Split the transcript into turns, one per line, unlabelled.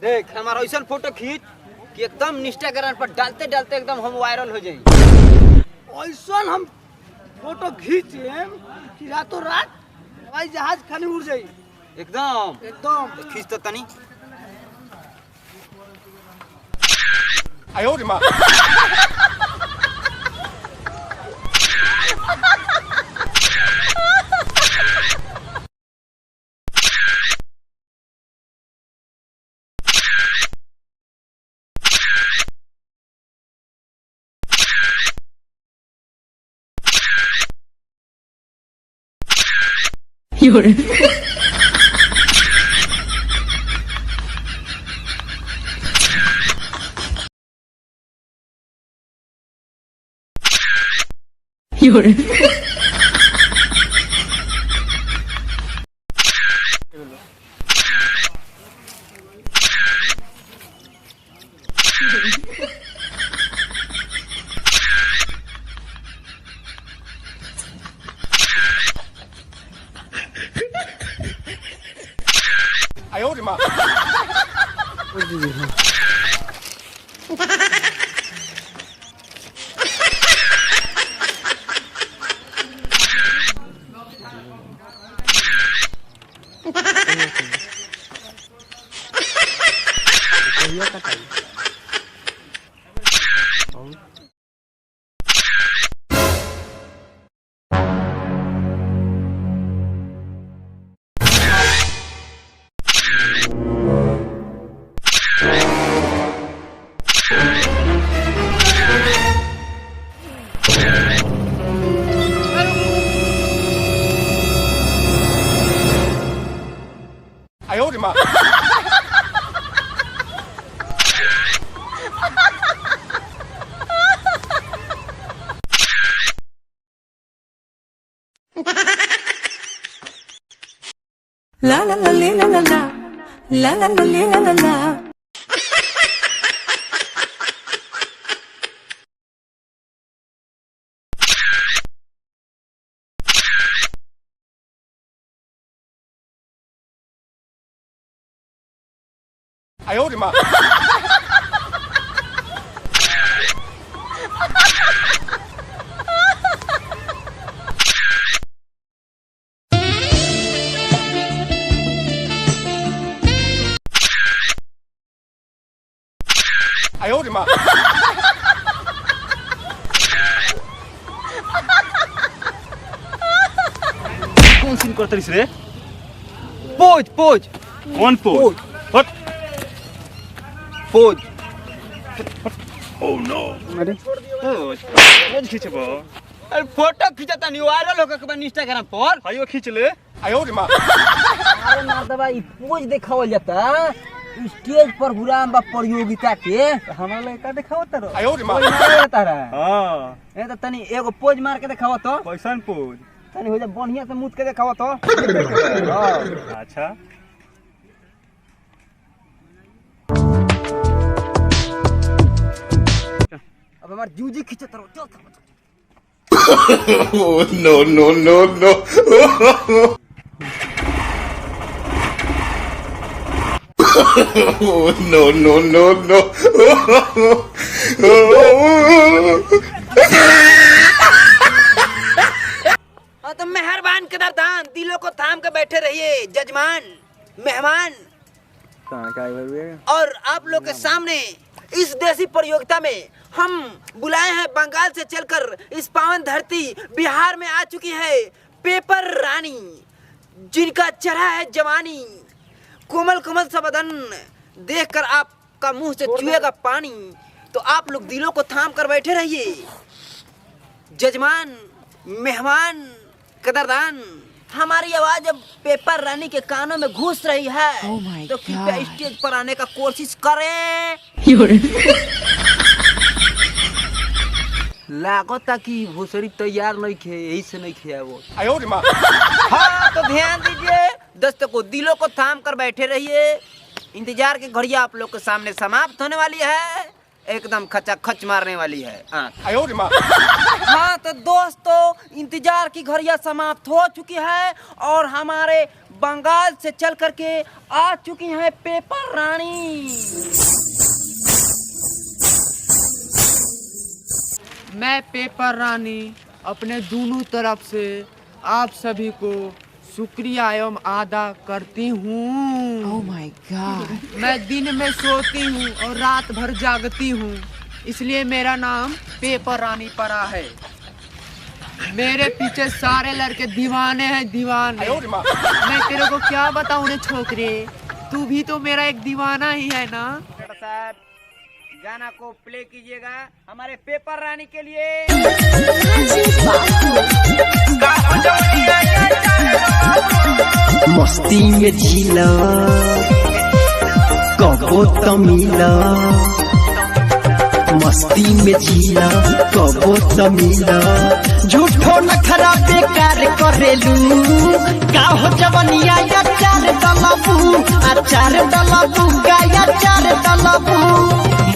देख हमारा ऐसा फोटो खींच कि एकदम इंस्टाग्राम पर डालते डालते एकदम हम वायरल हो जाए।
ऐसा हम फोटो खींच लेम कि रातों रात हवाई जहाज खाली उड़ जाई।
एकदम
एकदम
खींच तो तनी।
आयो रे माँ।
有人。有人。
哎呦我的妈！ 哎呦我的妈！
La la la la la la la la la la la la.
哎呦我的妈！ 哎呦我的妈！
कौन सीन करते रहिस रे?
पोज पोज
कौन पोज? हट।
Pose
oh no. Pose. Pose खींचबो।
अरे फोटो खींचा तनी वायरल होकर के इंस्टाग्राम पर।
हायो खींच ले।
哎呦我的妈！
अरे मर्दबा ई पोज देखावल जाता स्टेज प्रोग्राम बा प्रतियोगिता के।
हमारा लड़का दिखावत रो।
哎呦我的妈！
पोज मारे तारा।
हां।
ए त तनी एगो पोज मार के देखाव तो।
कैसन पोज?
तनी हो जा बढ़िया से मुद के देखाव तो।
अच्छा।
अब हमार जूजी खींचत रहो चल चल।
Oh no no no no! Oh no no no no!
हाँ तो मेहरबान कदरदान दिलों को थाम के बैठे रहिए जजमान मेहमान। और आप लोग के सामने इस देसी प्रतियोगिता में हम बुलाए हैं बंगाल से चलकर इस पावन धरती बिहार में आ चुकी है पेपर रानी, जिनका चढ़ा है जवानी। कोमल कोमल सा बदन देखकर आपका मुंह से चुएगा पानी। तो आप लोग दिलों को थाम कर बैठे रहिए जजमान मेहमान कदरदान। हमारी आवाज जब पेपर रानी के कानों में घुस रही है तो कृपया स्टेज पर आने का कोशिश करें।
有人。
लागता कि भूसरी तैयार नहीं खे यही से नहीं किया वो।
哎呦我的妈！
हाँ तो ध्यान दीजिए दर्शकों दिलों को थाम कर बैठे रहिए। इंतजार की घड़ियां आप लोग के सामने समाप्त होने वाली है। एकदम खचाखच मारने वाली है। हाँ
哎呦我的妈！
हाँ तो दोस्तों इंतजार की घड़ियां समाप्त हो चुकी है और हमारे बंगाल से चल करके आ चुकी है पेपर रानी।
मैं पेपर रानी अपने दोनों तरफ से आप सभी को शुक्रिया एवं अदा करती हूँ।
Oh my God.
मैं दिन में सोती हूँ और रात भर जागती हूँ, इसलिए मेरा नाम पेपर रानी पड़ा है। मेरे पीछे सारे लड़के दीवाने हैं, दीवाने।
哎呦我的妈！
मैं तेरे को क्या बताऊँ रे छोकरे, तू भी तो मेरा एक दीवाना ही है ना।
साहब गाना को प्ले कीजिएगा हमारे पेपर रानी के लिए।
मस्ती में झीला कबो तमिला, मस्ती में झीला कबो तमिला, झूठो नखरा बेकार करेलू, काहो जवनिया या चार डलबू, आ चार डलबू गाया चार डलबू।